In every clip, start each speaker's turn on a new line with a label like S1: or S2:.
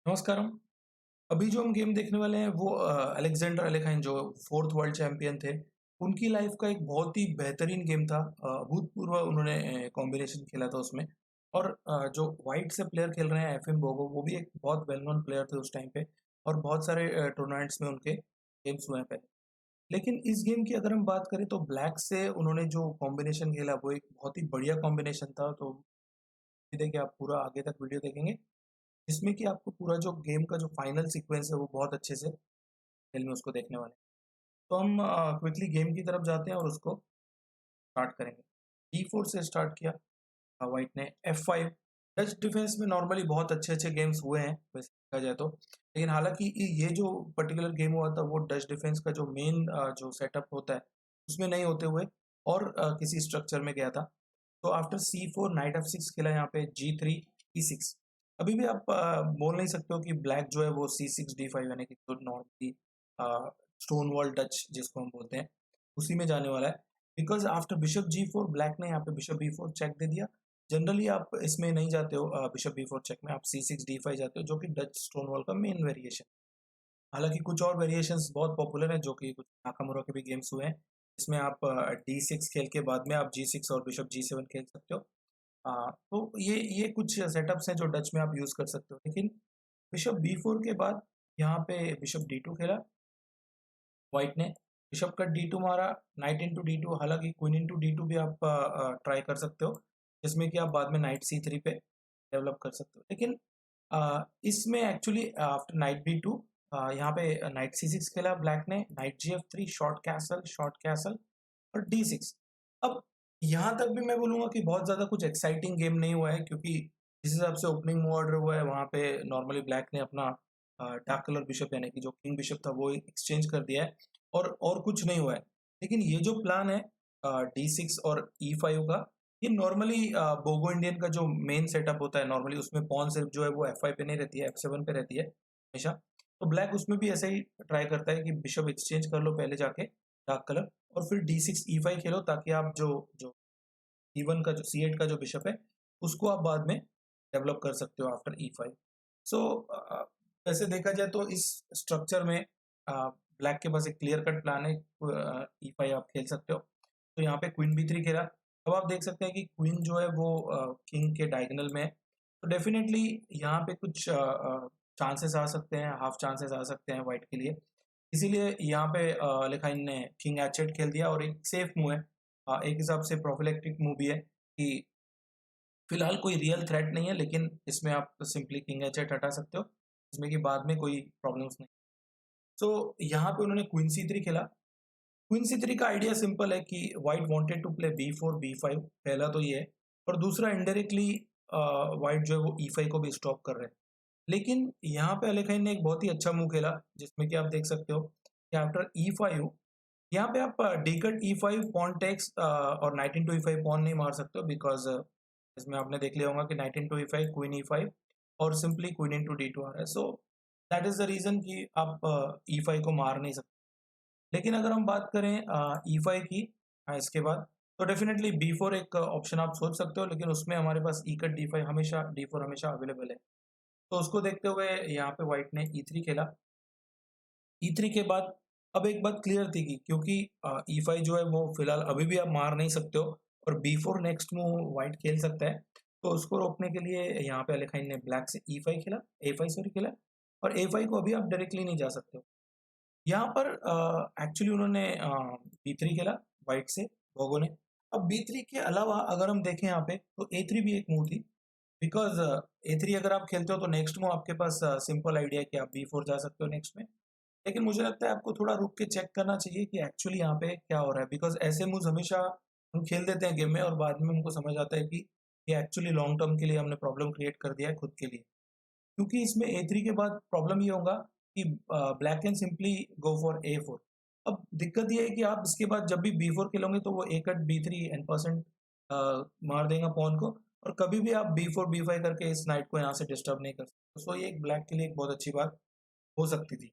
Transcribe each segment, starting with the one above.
S1: नमस्कारम। अभी जो हम गेम देखने वाले हैं वो अलेक्जेंडर एलेखाइन जो 4th वर्ल्ड चैंपियन थे, उनकी लाइफ का एक बहुत ही बेहतरीन गेम था। अभूतपूर्व उन्होंने कॉम्बिनेशन खेला था उसमें। और जो व्हाइट से प्लेयर खेल रहे हैं एफएम बोगो, वो भी एक बहुत वेल नोन प्लेयर थे उस टाइम पे। और बहुत सारे टूर्नामेंट्स में उनके गेम्स हुए हैं पहले। लेकिन इस गेम की अगर हम बात करें तो ब्लैक से उन्होंने जो कॉम्बिनेशन खेला वो एक बहुत ही बढ़िया कॉम्बिनेशन था। तो देखिए, आप पूरा आगे तक वीडियो देखेंगे जिसमें कि आपको पूरा जो गेम का जो फाइनल सीक्वेंस है वो बहुत अच्छे से डिटेल में उसको देखने वाले हैं। तो हम क्विकली गेम की तरफ जाते हैं और उसको स्टार्ट करेंगे। D4 से स्टार्ट किया व्हाइट ने। F5। डच डिफेंस में नॉर्मली बहुत अच्छे-अच्छे गेम्स हुए हैं वैसे देखा जाए तो। लेकिन हालाँकि ये जो पर्टिकुलर गेम हुआ था वो डच डिफेंस का जो मेन जो सेटअप होता है उसमें नहीं होते हुए और किसी स्ट्रक्चर में गया था। तो आफ्टर C4 नाइट F6 खेला यहाँ पे G3 E6। अभी भी आप बोल नहीं सकते हो कि ब्लैक जो है वो C6 D5 यानी कि जो नॉर्मली स्टोन वॉल डच जिसको हम बोलते हैं उसी में जाने वाला है। Because after bishop G4 black ने यहाँ पे बिशप B4 चेक दे दिया। जनरली आप इसमें नहीं जाते हो बिशप B4 चेक में, आप C6 D5 जाते हो जो कि डच स्टोन वॉल का मेन वेरिएशन। हालाँकि कुछ और वेरिएशंस बहुत पॉपुलर हैं जो कि कुछ नाकामुरा के भी गेम्स हुए हैं। इसमें आप D6 खेल के बाद में आप G6 और बिशप G7 खेल सकते हो। तो ये कुछ सेटअप्स हैं जो डच में आप यूज़ कर सकते हो। लेकिन बिशप B4 के बाद यहाँ पे बिशप D2 खेला व्हाइट ने। बिशप का D2 मारा, नाइट इंटू D2। हालाँकि क्वीन इंटू D2 भी आप ट्राई कर सकते हो, जिसमें कि आप बाद में नाइट C3 पे डेवलप कर सकते हो। लेकिन इसमें एक्चुअली आफ्टर नाइट B2 यहाँ पे नाइट C6 खेला ब्लैक ने, नाइट GF3, शॉर्ट कैसल और D6। अब यहाँ तक भी मैं बोलूँगा कि बहुत ज़्यादा कुछ एक्साइटिंग गेम नहीं हुआ है, क्योंकि जिस हिसाब से ओपनिंग मूव ऑर्डर हुआ है वहाँ पे नॉर्मली ब्लैक ने अपना डार्क कलर बिशप यानी कि जो किंग बिशप था वो एक्सचेंज कर दिया है और कुछ नहीं हुआ है। लेकिन ये जो प्लान है D6 और E5 का, ये नॉर्मली बोगो इंडियन का जो मेन सेटअप होता है नॉर्मली उसमें पॉन सिर्फ जो है वो F5 पे नहीं रहती है, F7 पे रहती है हमेशा। तो ब्लैक उसमें भी ऐसे ही ट्राई करता है कि बिशप एक्सचेंज कर लो पहले जाके डार्क कलर, और फिर D6 E5 खेलो ताकि आप जो जो E1 का जो C8 का जो बिशप है उसको आप बाद में डेवलप कर सकते हो आफ्टर E5। सो वैसे देखा जाए तो इस स्ट्रक्चर में ब्लैक के पास एक क्लियर कट प्लान है। E5 आप खेल सकते हो। तो यहाँ पे क्वीन B3 खेला। अब आप देख सकते हैं कि क्वीन जो है वो किंग के डायगोनल में है। तो डेफिनेटली यहाँ पे कुछ चांसेस आ सकते हैं, हाफ चांसेस आ सकते हैं व्हाइट के लिए। इसीलिए यहाँ पे लेखाइन ने किंग H8 खेल दिया और एक सेफ मूव है। एक हिसाब से प्रोफिलैक्टिक मूव भी है कि फिलहाल कोई रियल थ्रेट नहीं है, लेकिन इसमें आप सिंपली किंग H8 हटा सकते हो, इसमें कि बाद में कोई प्रॉब्लम्स नहीं। सो यहाँ पे उन्होंने क्वीन C3 खेला। क्वीन C3 का आइडिया सिंपल है कि white wanted to play B4 B5, पहला तो ये है। और दूसरा इनडायरेक्टली व्हाइट जो है वो E5 को भी स्टॉप कर रहे हैं। लेकिन यहाँ पे अलीखाइन ने एक बहुत ही अच्छा मूव खेला जिसमें कि आप देख सकते हो कि आफ्टर E5 यहाँ पे आप D cut E5 pawn takes और नाइट इंटू E5 पॉन नहीं मार सकते हो, बिकॉज इसमें आपने देख लिया होगा कि night into E5 queen E5 और सिंपली क्वीन इंटू D2 आ रहा है। So that is the reason कि आप E5 को मार नहीं सकते। लेकिन अगर हम बात करें E5 की, इसके बाद तो डेफिनेटली B4 एक ऑप्शन आप सोच सकते हो, लेकिन उसमें हमारे पास ई कट D5 हमेशा D4 हमेशा अवेलेबल है। तो उसको देखते हुए यहाँ पे व्हाइट ने E3 खेला। E3 के बाद अब एक बात क्लियर थी कि क्योंकि E5 जो है वो फिलहाल अभी भी आप मार नहीं सकते हो और B4 नेक्स्ट मूव व्हाइट खेल सकता है। तो उसको रोकने के लिए यहाँ पे अलीखाइन ने ब्लैक से E5 खेला, A5 सॉरी खेला, और A5 को अभी आप डायरेक्टली नहीं जा सकते हो। यहाँ पर एक्चुअली उन्होंने B3 खेला व्हाइट से, लोगों ने। अब B3 के अलावा अगर हम देखें यहाँ पे तो A3 भी एक मूव थी, बिकॉज़ A3 अगर आप खेलते हो तो नेक्स्ट मूव आपके पास सिंपल आइडिया है कि आप B4 जा सकते हो नेक्स्ट में। लेकिन मुझे लगता है आपको थोड़ा रुक के चेक करना चाहिए कि एक्चुअली यहाँ पे क्या हो रहा है, बिकॉज़ ऐसे मूव्स हमेशा हम खेल देते हैं गेम में और बाद में हमको समझ आता है कि ये एक्चुअली लॉन्ग टर्म के लिए हमने प्रॉब्लम क्रिएट कर दिया है खुद के लिए। क्योंकि इसमें A3 के बाद प्रॉब्लम ये होगा कि black can simply go for A4। अब दिक्कत ये है कि आप इसके बाद जब भी B4 खेलोगे तो वो A कट B3 एन% मार देगा पॉन को, और कभी भी आप B4 B5 करके इस नाइट को यहाँ से डिस्टर्ब नहीं कर सकते। सो ये एक ब्लैक के लिए एक बहुत अच्छी बात हो सकती थी।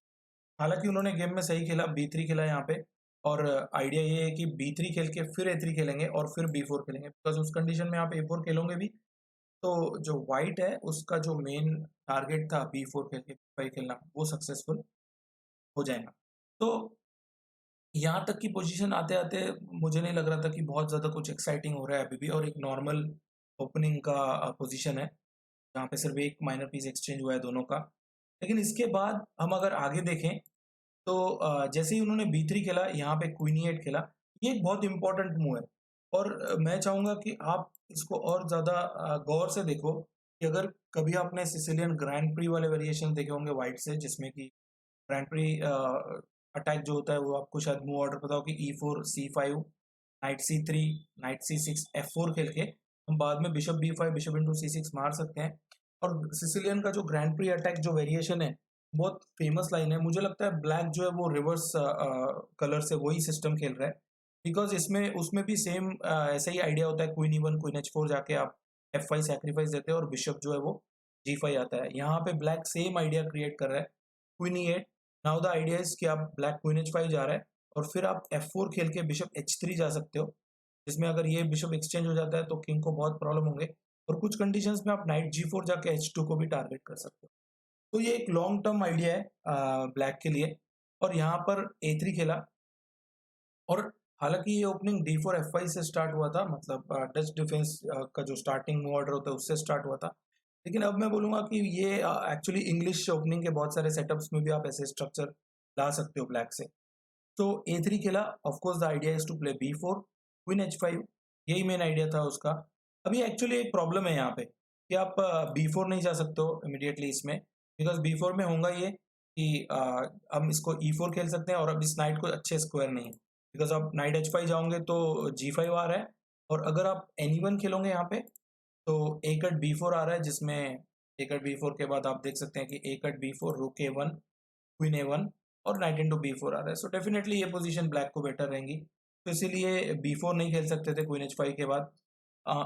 S1: हालाँकि उन्होंने गेम में सही खेला, B3 खेला यहाँ पे। और आइडिया ये है कि B3 खेल के फिर A3 खेलेंगे और फिर B4 खेलेंगे, बिकॉज़ उस कंडीशन में आप A4 खेलोगे भी तो जो व्हाइट है उसका जो मेन टारगेट था बी4 खेल के बी5 खेलना वो सक्सेसफुल हो जाएगा। तो यहाँ तक की पोजीशन आते-आते मुझे नहीं लग रहा था कि बहुत ज़्यादा कुछ एक्साइटिंग हो रहा है अभी भी, और एक नॉर्मल ओपनिंग का पोजीशन है, जहाँ पे सिर्फ एक माइनर पीस एक्सचेंज हुआ है दोनों का। लेकिन इसके बाद हम अगर आगे देखें तो जैसे ही उन्होंने बी3 खेला, यहाँ पे क्वीन ई8 खेला, ये एक बहुत इम्पोर्टेंट मूव है। और मैं चाहूँगा कि आप इसको और ज़्यादा गौर से देखो कि अगर कभी आपने सिसिलियन ग्रैंड प्री वाले वेरिएशन देखे होंगे व्हाइट से, जिसमें कि ग्रैंड प्री अटैक जो होता है वो आपको शायद मूव ऑर्डर पता हो कि ई4, सी5, नाइट सी3, नाइट सी6, एफ4 खेल के हम बाद में बिशप बी5, बिशप इंटू सी6 मार सकते हैं। और सिसिलियन का जो ग्रैंड प्री अटैक जो वेरिएशन है, बहुत फेमस लाइन है। मुझे लगता है ब्लैक जो है वो रिवर्स कलर से वही सिस्टम खेल रहा है, बिकॉज़ इसमें उसमें भी सेम ऐसा ही आइडिया होता है, क्वीन ई1, क्वीन एच4 जाके आप एफ5 सैक्रिफाइस देते हैं और बिशप जो है वो जी5 आता है। यहाँ पे ब्लैक सेम आइडिया क्रिएट कर रहा है, queen e eight. Now the idea is कि आप ब्लैक क्वीन एच5 जा रहा है और फिर आप एफ4 खेल के बिशप एच3 जा सकते हो, जिसमें अगर ये बिशप एक्सचेंज हो जाता है तो किंग को बहुत प्रॉब्लम होंगे, और कुछ कंडीशंस में आप नाइट जी4 जाके एच2 को भी टारगेट कर सकते हो। तो ये एक लॉन्ग टर्म आइडिया है ब्लैक के लिए। और यहाँ पर ए3 खेला, और हालांकि ये ओपनिंग डी4 एफ5 से स्टार्ट हुआ था, मतलब डच डिफेंस का जो स्टार्टिंग मूव ऑर्डर होता है उससे स्टार्ट हुआ था। लेकिन अब मैं बोलूँगा कि ये एक्चुअली इंग्लिश ओपनिंग के बहुत सारे सेटअप्स में भी आप ऐसे स्ट्रक्चर ला सकते हो ब्लैक से। तो ए3 खेला, of course the idea is to play b four, queen h five, यही मेन आइडिया था उसका। अभी एक्चुअली एक प्रॉब्लम है यहाँ पे कि आप बी4 नहीं जा सकते हो इमीडिएटली इसमें, बिकॉज बी4 में होगा ये कि हम इसको ई4 खेल सकते हैं, और अब इस नाइट को अच्छे स्क्वायर नहीं है, बिकॉज आप नाइट एच5 जाओगे तो जी5 आ रहा है, और अगर आप एनी1 खेलोगे यहाँ पे तो ए कट बी4 आ रहा है, जिसमें ए कट बी4 के बाद आप देख सकते हैं कि ए कट बी4, रुक ए1, क्वीन ए1 और नाइट इंटू बी4 आ रहा है। सो डेफिनेटली ये पोजीशन ब्लैक को बेटर रहेंगी, तो इसीलिए बी4 नहीं खेल सकते थे क्वीन एच5 के बाद।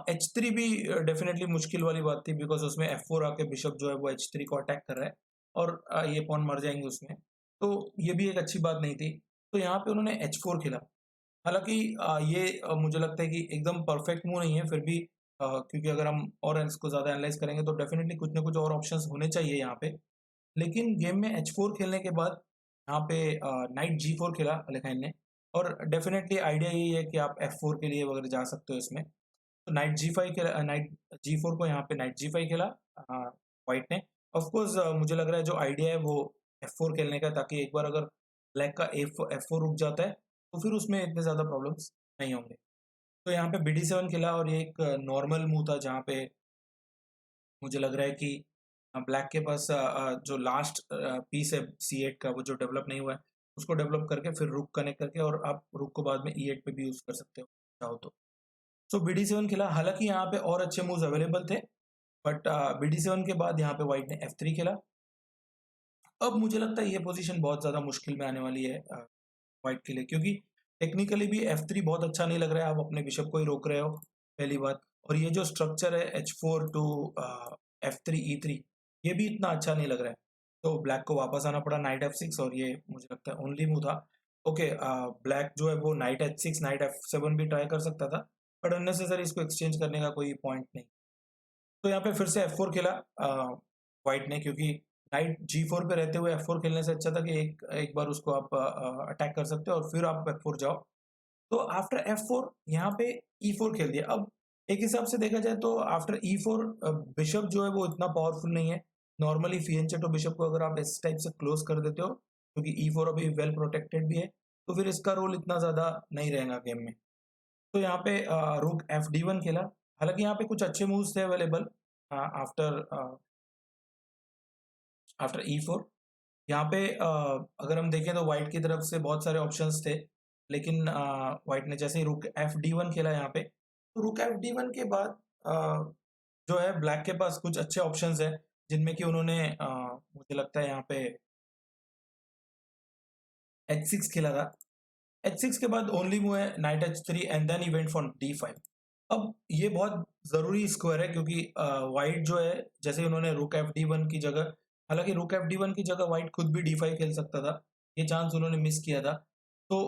S1: एच3 भी डेफिनेटली मुश्किल वाली बात थी, बिकॉज उसमें एफ4 आके बिशप जो है वो एच3 को अटैक कर रहा है, और ये पॉन मर जाएंगे उसमें, तो ये भी एक अच्छी बात नहीं थी। तो यहाँ पे उन्होंने एच4 खेला। हालांकि ये मुझे लगता है कि एकदम परफेक्ट मूव नहीं है, फिर भी क्योंकि अगर हम और इसको ज़्यादा एनालाइज करेंगे तो डेफिनेटली कुछ ना कुछ और ऑप्शंस होने चाहिए यहाँ पे। लेकिन गेम में एच4 खेलने के बाद यहाँ पे नाइट जी4 खेला अलेखाइन ने, और डेफिनेटली आइडिया यही है कि आप एफ4 के लिए वगैरह जा सकते हो इसमें। तो नाइट जी5 खेला, नाइट जी4 को यहाँ पे नाइट जी5 खेला व्हाइट ने। ऑफ कोर्स मुझे लग रहा है जो आइडिया है वो एफ4 खेलने का, ताकि एक बार अगर ब्लैक का एफ4 रुक जाता है तो फिर उसमें इतने ज़्यादा प्रॉब्लम्स नहीं होंगे। तो यहाँ पे bd7 खेला, और ये एक नॉर्मल मूव था जहाँ पे मुझे लग रहा है कि ब्लैक के पास जो लास्ट पीस है C8 का, वो जो डेवलप नहीं हुआ है उसको डेवलप करके फिर रुक कनेक्ट करके, और आप रुक को बाद में E8 पे भी यूज़ कर सकते हो चाहो तो। सो bd7 खेला, हालांकि यहाँ पे और अच्छे मूव्स अवेलेबल थे, बट bd7 के बाद यहाँ पे व्हाइट ने F3 खेला। अब मुझे लगता है ये पोजीशन बहुत ज़्यादा मुश्किल में आने वाली है व्हाइट के लिए, क्योंकि टेक्निकली भी F3 बहुत अच्छा नहीं लग रहा है, आप अपने बिशप को ही रोक रहे हो, पहली बात। और ये जो स्ट्रक्चर है H4 टू F3 E3, ये भी इतना अच्छा नहीं लग रहा है। तो ब्लैक को वापस आना पड़ा नाइट F6, और ये मुझे लगता है ओनली मूव था। ओके, ब्लैक जो है वो नाइट H6, नाइट F7 भी ट्राई कर सकता था, बट अननेसेसरी इसको एक्सचेंज करने का कोई पॉइंट नहीं। तो यहाँ पे फिर से F4 खेला व्हाइट ने, क्योंकि नाइट G4 पे रहते हुए F4 खेलने से अच्छा था कि एक एक बार उसको आप अटैक कर सकते हो और फिर आप F4 जाओ। तो आफ्टर F4 यहाँ पे E4 खेल दिया। अब एक हिसाब से देखा जाए तो आफ्टर E4 बिशप जो है वो इतना पावरफुल नहीं है। नॉर्मली फियंचेटो बिशप को अगर आप इस टाइप से क्लोज कर देते हो, क्योंकि E4 अभी वेल प्रोटेक्टेड भी है, तो फिर इसका रोल इतना ज़्यादा नहीं रहेगा गेम में। तो यहाँ पे रुक F D1 खेला। हालाँकि यहाँ पे कुछ अच्छे मूव्स थे अवेलेबल आफ्टर आफ्टर E4। यहाँ पे अगर हम देखें तो व्हाइट की तरफ से बहुत सारे ऑप्शंस थे, लेकिन व्हाइट ने जैसे ही रुक F D1 खेला यहाँ पे, तो रुक F D1 के बाद जो है ब्लैक के पास कुछ अच्छे ऑप्शंस हैं, जिनमें कि उन्होंने मुझे लगता है यहाँ पे H6 खेला था। H6 के बाद ओनली मूव है knight H3 and then he went for D5। अब ये बहुत ज़रूरी स्क्वायर है, क्योंकि व्हाइट जो है जैसे ही उन्होंने रुक F D1 की जगह, हालाँकि रुक F D1 की जगह व्हाइट खुद भी D5 खेल सकता था, ये चांस उन्होंने मिस किया था। तो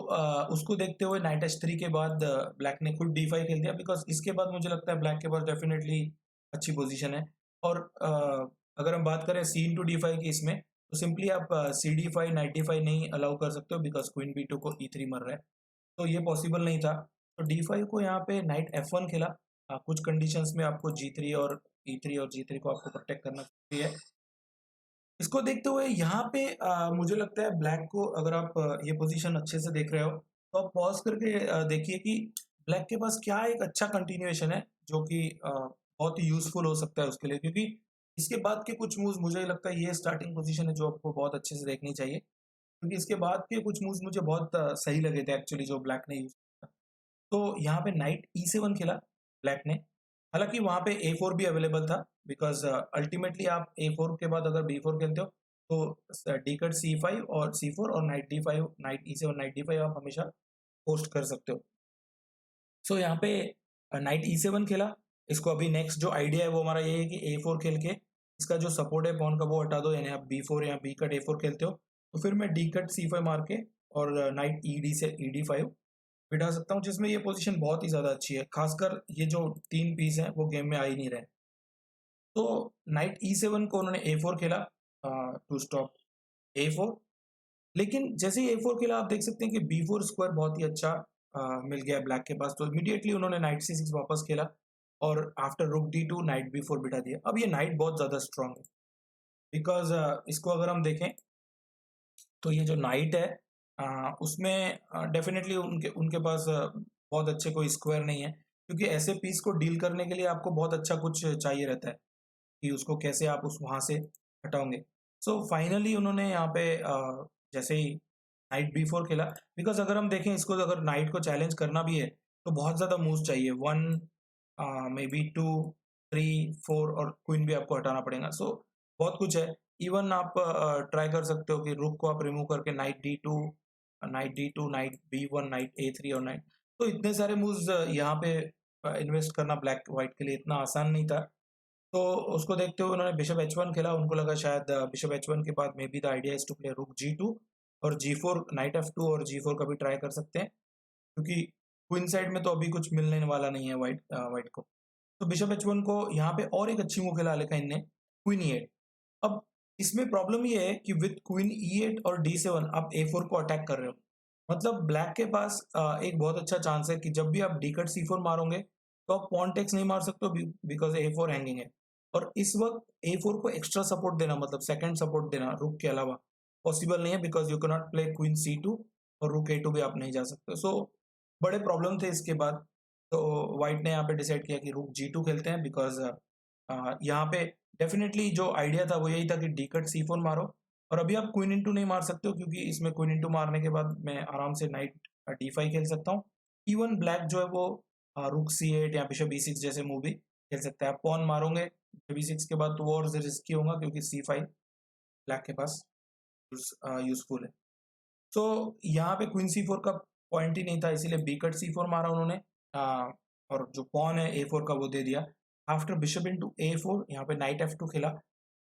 S1: उसको देखते हुए नाइट H3 के बाद ब्लैक ने खुद D5 खेल दिया, बिकॉज़ इसके बाद मुझे लगता है ब्लैक के पास डेफिनिटली अच्छी पोजीशन है। और अगर हम बात करें सी इंटू डी फाइव की इसमें, तो सिंपली आप see D five knight D five नहीं अलाउ कर सकते हो, बिकॉज क्वीन बी टू को ई थ्री मर रहा है, तो ये पॉसिबल नहीं था। तो डी फाइव को यहाँ पे नाइट एफ वन खेला। कुछ कंडीशंस में आपको जी थ्री और ई थ्री और जी थ्री को आपको प्रोटेक्ट करना चाहिए। इसको देखते हुए यहाँ पे मुझे लगता है ब्लैक को, अगर आप ये पोजीशन अच्छे से देख रहे हो, तो आप पॉज करके देखिए कि ब्लैक के पास क्या एक अच्छा कंटिन्यूएशन है, जो कि बहुत ही यूजफुल हो सकता है उसके लिए, क्योंकि इसके बाद के कुछ मूव्स मुझे लगता है ये स्टार्टिंग पोजीशन है जो आपको बहुत अच्छे से देखनी चाहिए, क्योंकि इसके बाद के कुछ मूव्स मुझे बहुत सही लगे थे एक्चुअली, जो ब्लैक ने यूज किया। तो यहाँ पे नाइट ई सेवन खेला ब्लैक ने। हालांकि वहां पे ए फोर भी अवेलेबल था, बिकॉज अल्टीमेटली आप ए फोर के बाद अगर बी फोर खेलते हो, तो डी कट सी फाइव और सी फोर और नाइट डी फाइव, नाइट ई सेवन नाइट डी फाइव आप हमेशा पोस्ट कर सकते हो। सो यहाँ पे नाइट ई सेवन खेला। इसको अभी नेक्स्ट जो आइडिया है वो हमारा ये है कि ए फोर खेल के इसका जो सपोर्ट है पॉन का वो हटा दो, यानी आप बी फोर या बी कट ए फोर खेलते हो, तो फिर मैं डी कट सी फाइव मार के और नाइट ई डी से ई डी फाइव बिठा सकता हूँ, जिसमें ये पोजीशन बहुत ही ज़्यादा अच्छी है। खासकर ये जो 3 पीस हैं वो गेम में आ ही नहीं रहे। तो नाइट ई सेवन को उन्होंने ए फोर खेला टू स्टॉप ए फोर। लेकिन जैसे ही ए फोर खेला, आप देख सकते हैं कि बी फोर स्क्वायर बहुत ही अच्छा मिल गया ब्लैक के पास, तो इमीडिएटली उन्होंने नाइट सी सिक्स वापस खेला और after rook D two knight B four बिठा दिया। अब ये नाइट बहुत ज़्यादा स्ट्रांग है, बिकॉज इसको अगर हम देखें तो ये जो नाइट है उसमें डेफिनेटली उनके उनके पास बहुत अच्छे कोई स्क्वायर नहीं है, क्योंकि ऐसे पीस को डील करने के लिए आपको बहुत अच्छा कुछ चाहिए रहता है कि उसको कैसे आप उस वहाँ से हटाओगे। सो फाइनली उन्होंने यहाँ पे जैसे ही नाइट बी फोर खेला, बिकॉज अगर हम देखें इसको, अगर नाइट को चैलेंज करना भी है तो बहुत ज़्यादा मूव्स चाहिए, one maybe two three four, और क्वीन भी आपको हटाना पड़ेगा। सो बहुत कुछ है। इवन आप ट्राई कर सकते हो कि रुक को आप रिमूव करके knight D two, knight D two, knight B one, knight A three और नाइट, तो इतने सारे मूव्स यहाँ पे इन्वेस्ट करना ब्लैक वाइट के लिए इतना आसान नहीं था। तो उसको देखते हुए उन्होंने बिशप एच वन खेला। उनको लगा शायद बिशप एच वन के बाद maybe the idea is to play rook G two और G four, knight F two और जी फोर का भी ट्राई कर सकते हैं, क्योंकि क्वीन साइड में तो अभी कुछ मिलने वाला नहीं है वाइट वाइट को। तो बिशप एच वन को यहाँ पे और एक अच्छी मूव खेला लेकिन ने, क्वीन ई एट। अब इसमें प्रॉब्लम ये है कि विद क्वीन ई एट और डी सेवन आप ए फोर को अटैक कर रहे हो, मतलब ब्लैक के पास एक बहुत अच्छा चांस है कि जब भी आप डी कट सी फोर मारोगे तो आप पॉन टेक्स नहीं मार सकते हो, बिकॉज ए फोर हैंगिंग है। और इस वक्त ए फोर को एक्स्ट्रा सपोर्ट देना, मतलब सेकंड सपोर्ट देना रुक के अलावा, पॉसिबल नहीं है, because you can not play queen C two और रुक ए टू भी आप नहीं जा सकते। सो बड़े प्रॉब्लम थे इसके बाद। तो व्हाइट ने यहाँ पे डिसाइड किया कि रुक जी टू खेलते हैं, बिकॉज यहाँ पे डेफिनेटली जो आइडिया था वो यही था कि डी कट सी फोर मारो, और अभी आप क्वीन इंटू नहीं मार सकते हो, क्योंकि इसमें क्वीन इंटू मारने के बाद मैं आराम से नाइट डी फाइव खेल सकता हूँ। इवन ब्लैक जो है वो रुक सी एट या बिशप बी सिक्स जैसे मूव भी खेल सकता है। आप पॉन मारोगे बी सिक्स के बाद तो वो और रिस्की होगा, क्योंकि सी फाइव ब्लैक के पास यूजफुल है। तो यहाँ पे क्वीन सी फोर का पॉइंट ही नहीं था, इसीलिए बी कट सी फोर मारा उन्होंने, और जो पॉन है ए फोर का वो दे दिया। आफ्टर बिशप इंटू ए फोर यहाँ पे नाइट एफ टू खेला।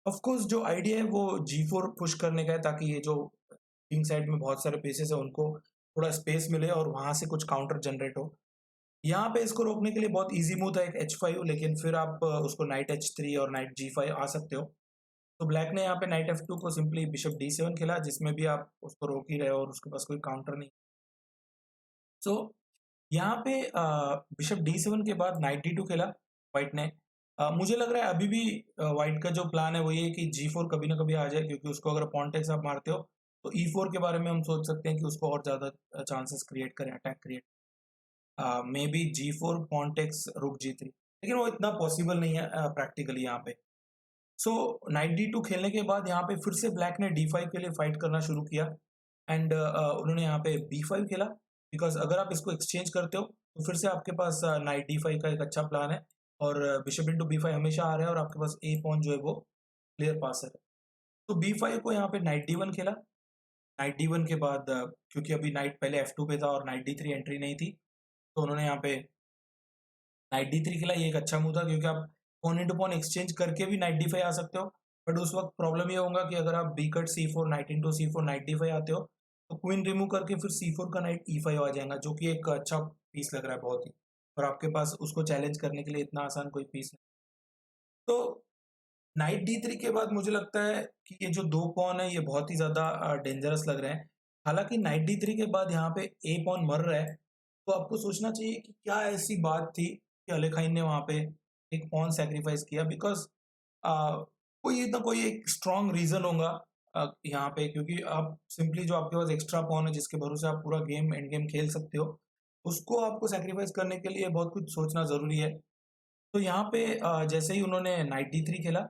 S1: ऑफकोर्स जो आइडिया है वो जी फोर पुश करने का है, ताकि ये जो किंग साइड में बहुत सारे पीसेस है उनको थोड़ा स्पेस मिले और वहां से कुछ काउंटर जनरेट हो। यहाँ पे इसको रोकने के लिए बहुत इजी मूव था एक एच फाइव, लेकिन फिर आप उसको नाइट एच थ्री और नाइट जी फाइव आ सकते हो। तो ब्लैक ने यहाँ पे नाइट एफ टू को सिंपली बिशप डी सेवन खेला, जिसमें भी आप उसको रोक ही रहे हो और उसके पास कोई काउंटर नहीं। सो यहाँ पे बिशप डी सेवन के बाद नाइट डी टू खेला व्हाइट ने। मुझे लग रहा है अभी भी व्हाइट का जो प्लान है वो ये है कि जी फोर कभी ना कभी आ जाए, क्योंकि उसको अगर पॉन्टेक्स आप मारते हो तो ई फोर के बारे में हम सोच सकते हैं कि उसको और ज़्यादा चांसेस क्रिएट करें, attack create, maybe G four pawn takes rook G three, लेकिन वो इतना पॉसिबल नहीं है प्रैक्टिकली यहाँ पे। सो नाइट डी टू खेलने के बाद यहाँ पे फिर से ब्लैक ने डी फाइव के लिए फाइट करना शुरू किया, एंड उन्होंने यहाँ पे बी फाइव खेला, बिकॉज अगर आप इसको एक्सचेंज करते हो तो फिर से आपके पास नाइट डी फाइव का एक अच्छा प्लान है, और बिशप इंटू बी फाइव हमेशा आ रहा है और आपके पास ए पॉन जो है वो क्लियर पास है। तो बी फाइव को यहाँ पे नाइट डी वन खेला। नाइट डी वन के बाद क्योंकि अभी नाइट पहले एफ टू पे था और नाइट डी थ्री एंट्री नहीं थी, तो उन्होंने यहाँ पे नाइट डी थ्री खेला। ये एक अच्छा मूव था, क्योंकि आप पॉन इंटू पॉन एक्सचेंज करके भी नाइट डी फाइव आ सकते हो, बट उस वक्त प्रॉब्लम ये होगा कि अगर आप बी कट सी फोर नाइट इंटू सी फोर नाइट डी फाइव आते हो तो क्वीन रिमूव करके फिर सी फोर का नाइट ई फाइव आ जाएगा, जो कि एक अच्छा पीस लग रहा है बहुत ही, और आपके पास उसको चैलेंज करने के लिए इतना आसान कोई पीस नहीं। तो नाइट D3 के बाद मुझे लगता है कि ये जो 2 पॉन है ये बहुत ही ज़्यादा डेंजरस लग रहे हैं। हालाँकि नाइट D3 के बाद यहाँ पे ए पॉन मर रहा है, तो आपको सोचना चाहिए कि क्या ऐसी बात थी कि अलेखाइन ने वहाँ पे एक पॉन सैक्रिफाइस किया बिकॉज़ अ, कोई ना कोई एक स्ट्रॉन्ग रीज़न होगा यहाँ पे क्योंकि आप सिंपली जो आपके पास एक्स्ट्रा पॉन है जिसके भरोसे आप पूरा गेम एंड गेम खेल सकते हो, उसको आपको सैक्रिफाइस करने के लिए बहुत कुछ सोचना ज़रूरी है। तो यहाँ पे जैसे ही उन्होंने नाइट D3 खेला,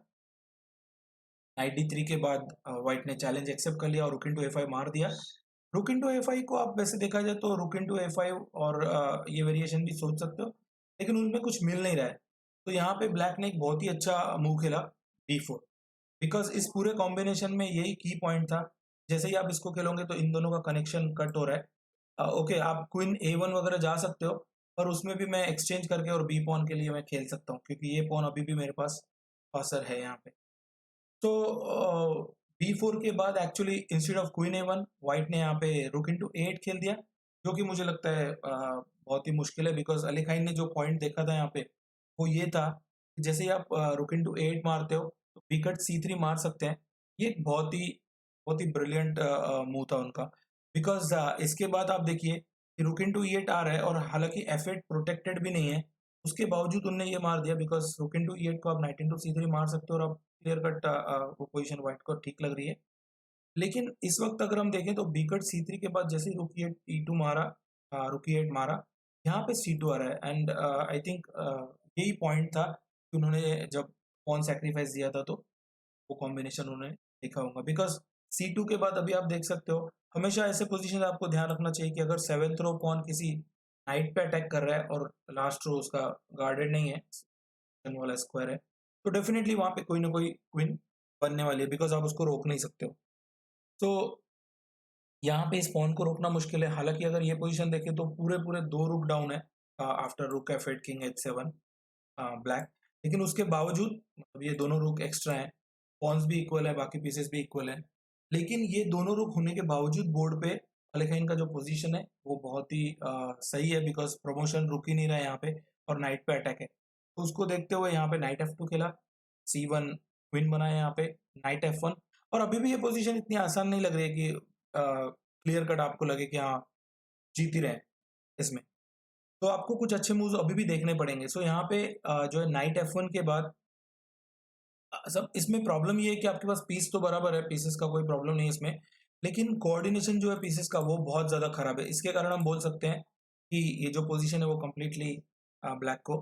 S1: नाइट D3 के बाद व्हाइट ने चैलेंज एक्सेप्ट कर लिया और रुक इंटू A5 मार दिया। रुक इंटू A5 को आप वैसे देखा जाए तो रुक इंटू A5 और ये वेरिएशन भी सोच सकते हो, लेकिन उनमें कुछ मिल नहीं रहा है। तो यहाँ पे ब्लैक ने एक बहुत ही अच्छा मूव खेला D4 बिकॉज़ इस पूरे कॉम्बिनेशन में यही की पॉइंट था। जैसे ही आप इसको खेलोगे तो इन दोनों का कनेक्शन कट हो रहा है। ओके आप क्वीन A1 वगैरह जा सकते हो, पर उसमें भी मैं एक्सचेंज करके और बी पॉन के लिए मैं खेल सकता हूँ क्योंकि ये पॉन अभी भी मेरे पास असर है यहाँ पे। तो B4 के बाद actually instead of queen A1 white ने यहाँ पे रुक इंटू A8 खेल दिया, जो कि मुझे लगता है बहुत ही मुश्किल है बिकॉज़ अली खान ने जो पॉइंट देखा था यहाँ पे, वो ये था कि जैसे ही आप रुक इंटू A8 मारते हो, तो बी कट C3 मार सकते हैं। ये एक बहुत ही ब्रिलियंट मूव था उनका बिकॉज़ इसके बाद आप देखिए कि रुक इंटू E8 आ रहा है और हालाँकि F8 प्रोटेक्टेड भी नहीं है, उसके बावजूद उन्होंने ये मार दिया बिकॉज़ रुक इंटू E8 को आप नाइट इंटू C3 मार सकते हो और आप क्लियर कट वो पोज़ीशन व्हाइट को ठीक लग रही है। लेकिन इस वक़्त अगर हम देखें तो बी कट C3 के बाद जैसे ही रुक E8 E2 मारा रुक E8 मारा, यहाँ पे C2 आ रहा है एंड आई थिंक यही पॉइंट था कि उन्होंने जब पॉन सैक्रिफाइस दिया था तो वो कॉम्बिनेशन उन्होंने देखा होगा बिकॉज़ C2 के बाद अभी आप देख सकते हो, हमेशा ऐसे पोज़ीशन आपको ध्यान रखना चाहिए कि अगर 7th रो पॉन किसी नाइट पे अटैक कर रहा है और लास्ट रो उसका गार्डेड नहीं है, वाला स्क्वायर है, तो डेफिनिटली वहाँ पे कोई ना कोई क्वीन बनने वाली है बिकॉज़ आप उसको रोक नहीं सकते हो। तो यहाँ पे इस पॉन को रोकना मुश्किल है, हालाँकि अगर ये पोज़ीशन देखें तो पूरे-पूरे 2 रुक डाउन है आफ्टर रुक F8 किंग H7 ब्लैक, लेकिन उसके बावजूद मतलब ये दोनों रुक एक्स्ट्रा हैं, पॉन्स भी इक्वल है, बाकी पीसेस भी इक्वल हैं। लेकिन ये दोनों रुक होने के बावजूद बोर्ड पे अलीखाइन का जो पोज़ीशन है, वो बहुत ही सही है बिकॉज़ प्रमोशन रुक ही नहीं रहा है यहाँ पे और नाइट पे अटैक है। तो उसको देखते हुए यहाँ पे नाइट F2 खेला, C1 क्वीन बनाया यहाँ पे, नाइट F1 और अभी भी ये पोज़ीशन इतनी आसान नहीं लग रही है कि क्लियर कट आपको लगे कि हाँ, जीत ही रहे हैं इसमें। तो आपको कुछ अच्छे मूव्स अभी भी देखने पड़ेंगे। सो यहाँ पे जो है नाइट F1 के बाद सब इसमें प्रॉब्लम ये है कि आपके पास पीस तो बराबर है, पीसेस का कोई प्रॉब्लम नहीं है इसमें, लेकिन कोऑर्डिनेशन जो है पीसेस का वो बहुत ज़्यादा खराब है। इसके कारण हम बोल सकते हैं कि ये जो पोज़ीशन है वो कंप्लीटली ब्लैक को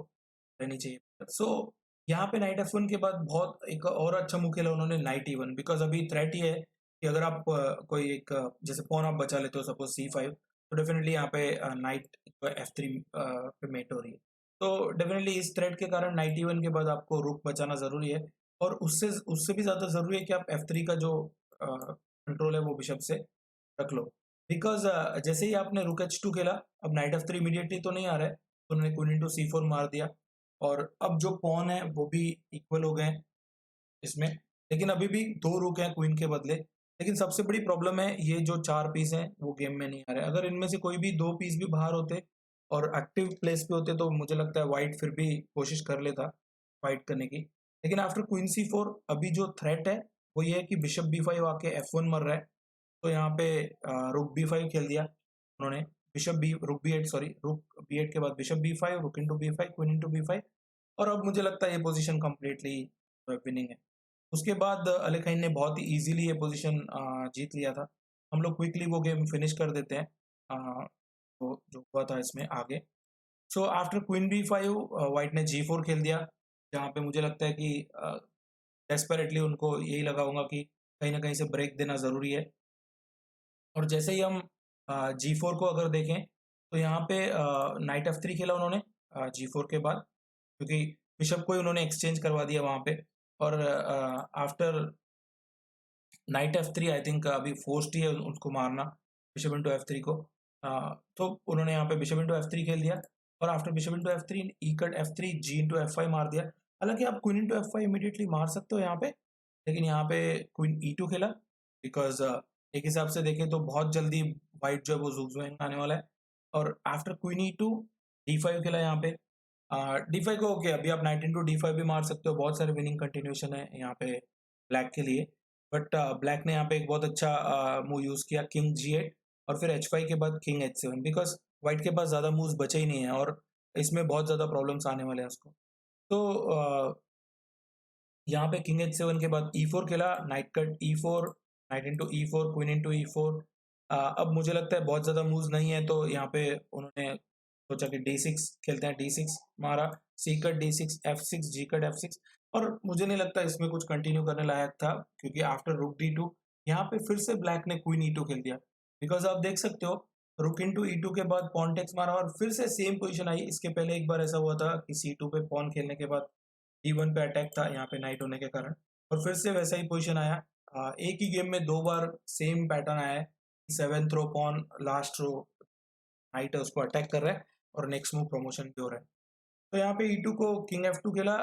S1: रहनी चाहिए। सो यहाँ पे नाइट F1 के बाद बहुत एक और अच्छा मूव खेला उन्होंने नाइट E1 बिकॉज़ अभी थ्रेट ये है कि अगर आप कोई एक जैसे पॉन आप बचा लेते हो सपोज़ C5 तो डेफिनिटली यहाँ पे नाइट F3 पे मेट हो रही है। तो डेफिनिटली इस थ्रेट के कारण नाइट E1 के बाद आपको रुक बचाना ज़रूरी है और उससे उससे भी ज़्यादा ज़रूरी है कि आप F3 का जो कंट्रोल है वो बिशप से रख लो। बिकॉज़ जैसे ही आपने रुक H2 खेला, अब नाइट F3 इमीडिएटली तो नहीं आ रहा है, तो उन्होंने क्वीन इंटू C4 मार दिया और अब जो पॉन है वो भी इक्वल हो गए हैं इसमें, लेकिन अभी भी 2 रुक हैं क्वीन के बदले। लेकिन सबसे बड़ी प्रॉब्लम है ये जो 4 पीस हैं वो गेम में नहीं आ रहे। अगर इनमें से कोई भी 2 पीस भी बाहर होते और एक्टिव प्लेस पे होते तो मुझे लगता है व्हाइट फिर भी कोशिश कर लेता फाइट करने की। लेकिन आफ्टर क्वीन C4 अभी जो थ्रेट है वो ये है कि बिशप B5 आके F1 मर रहा है। तो यहाँ पे रुक B5 खेल दिया उन्होंने, रुक B8 सॉरी रुक B8 के बाद बिशप B5 रुक into B5 queen into B5 और अब मुझे लगता है ये पोज़ीशन कंप्लीटली विनिंग है। उसके बाद अली खान ने बहुत ही ईज़िली ये पोज़ीशन जीत लिया था। हम लोग क्विकली वो गेम फिनिश कर देते हैं तो जो हुआ था इसमें आगे। So after queen B5 white ने G4 खेल दिया, जहाँ पे मुझे लगता है कि डेस्परेटली उनको यही लगा होगा कि कहीं न कहीं से ब्रेक देना ज़रूरी है। और जैसे ही हम G4 को अगर देखें, तो यहाँ पे नाइट F3 खेला उन्होंने G4 के बाद, क्योंकि बिशप को ही उन्होंने एक्सचेंज करवा दिया वहाँ पे और after night F3 I think अभी फोर्स्ड ही है उसको मारना, बिशप इंटू F3 को। तो उन्होंने यहाँ पे बिशप इंटू F3 खेल दिया और after bishop into F3 e cut F3 G into F5 मार दिया। हालाँकि आप क्वीन इंटू F5 इमीडिएटली मार सकते हो यहाँ पे, लेकिन यहाँ पे क्वीन E2 खेला बिकॉज़ एक हिसाब से देखें तो बहुत जल्दी व्हाइट जो है वो ज़ुगज़ुएंग आने वाला है और आफ्टर क्वीन E2 D5 खेला यहाँ पे डी5 को ओके, अभी आप नाइट इंटू डी5 भी मार सकते हो, बहुत सारे विनिंग कंटिन्यूएशन है यहाँ पे ब्लैक के लिए। बट ब्लैक ने यहाँ पे एक बहुत अच्छा मूव यूज़ किया, किंग जी8 और फिर एच5 के बाद किंग एच7, बिकॉज़ व्हाइट के पास ज़्यादा मूव्स बचे ही नहीं है और इसमें बहुत ज़्यादा प्रॉब्लम्स आने वाले हैं उसको। तो यहाँ पे किंग एच7 के बाद ई4 खेला, night cut ई4, night into ई4, queen into ई4। अब मुझे लगता है बहुत ज़्यादा मूव्स नहीं है, तो यहाँ पे उन्होंने सोचा कि डी6 खेलते हैं, डी6 मारा, सी कट डी6, एफ6, जी कट एफ6 और मुझे नहीं लगता इसमें कुछ कंटिन्यू करने लायक था, क्योंकि आफ्टर रुक डी2 यहाँ पे फिर से ब्लैक ने क्वीन ई2 खेल दिया। बिकॉज़ आप देख सकते हो, रुक इंटू ई2 के बाद पॉन टेक्स मारा और फिर से सेम पोज़ीशन आई। इसके पहले एक बार ऐसा हुआ था कि सी2 पे पॉन खेलने के बाद D1 पे अटैक था यहाँ पे नाइट होने के कारण और फिर से वैसा ही पोजीशन आया। एक ही गेम में 2 बार सेम पैटर्न आया है। 7th रो पॉन, लास्ट रो नाइट है उसको अटैक कर रहा है और नेक्स्ट मूव प्रमोशन भी हो रहा है। तो यहाँ पे E2 को किंग F2 खेला,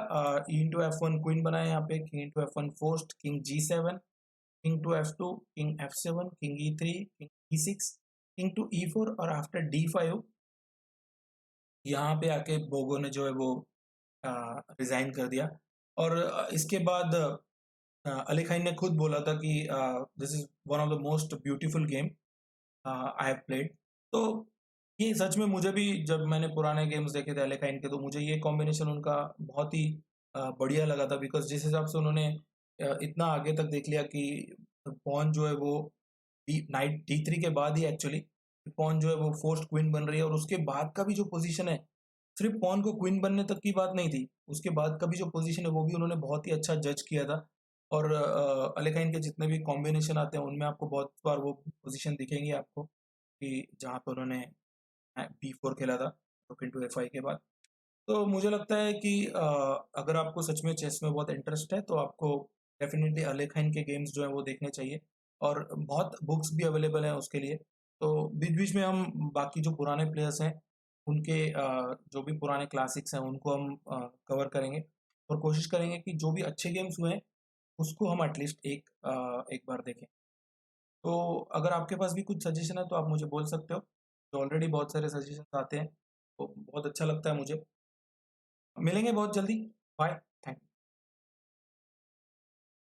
S1: ई इंटू F1 क्वीन बनाया यहाँ पे, king into F1 forced, king G7, king to F2, king F7, king E3, king E6, king to E4 और आफ्टर D5 यहाँ पे आके बोगो ने जो है वो रिज़ाइन कर दिया और इसके बाद अली खान ने खुद बोला था कि this is one of the most beautiful game I have played. तो ये सच में मुझे भी, जब मैंने पुराने गेम्स देखे थे अली खान के, तो मुझे ये कॉम्बिनेशन उनका बहुत ही बढ़िया लगा था, बिकॉज़ जिस हिसाब से उन्होंने इतना आगे तक देख लिया कि पॉन जो है वो नाइट डी3 के बाद ही एक्चुअली पॉन जो है वो फोर्स्ड क्वीन बन रही है और उसके बाद का भी जो पोजीशन है, सिर्फ पॉन को क्वीन बनने तक की बात नहीं थी, उसके बाद का भी जो पोजीशन है वो भी उन्होंने बहुत ही अच्छा जज किया था। और अलेखाइन के जितने भी कॉम्बिनेशन आते हैं उनमें आपको बहुत बार वो पोजीशन दिखेंगे आपको कि जहाँ पे उन्होंने बी4 खेला था रुक इंटू एफ5 के बाद। तो मुझे लगता है कि अगर आपको सच में चेस में बहुत इंटरेस्ट है तो आपको डेफिनेटली अलेखाइन के गेम्स जो हैं वो देखने चाहिए और बहुत बुक्स भी अवेलेबल हैं उसके लिए। तो बीच-बीच में हम बाकी जो पुराने प्लेयर्स हैं उनके जो भी पुराने क्लासिक्स हैं उनको हम कवर करेंगे और कोशिश करेंगे कि जो भी अच्छे गेम्स हुए हैं उसको हम एटलीस्ट एक बार देखें। तो अगर आपके पास भी कुछ सजेशन है तो आप मुझे बोल सकते हो। तो ऑलरेडी बहुत सारे सजेशंस आते हैं, तो बहुत अच्छा लगता है मुझे। मिलेंगे बहुत जल्दी। बाय।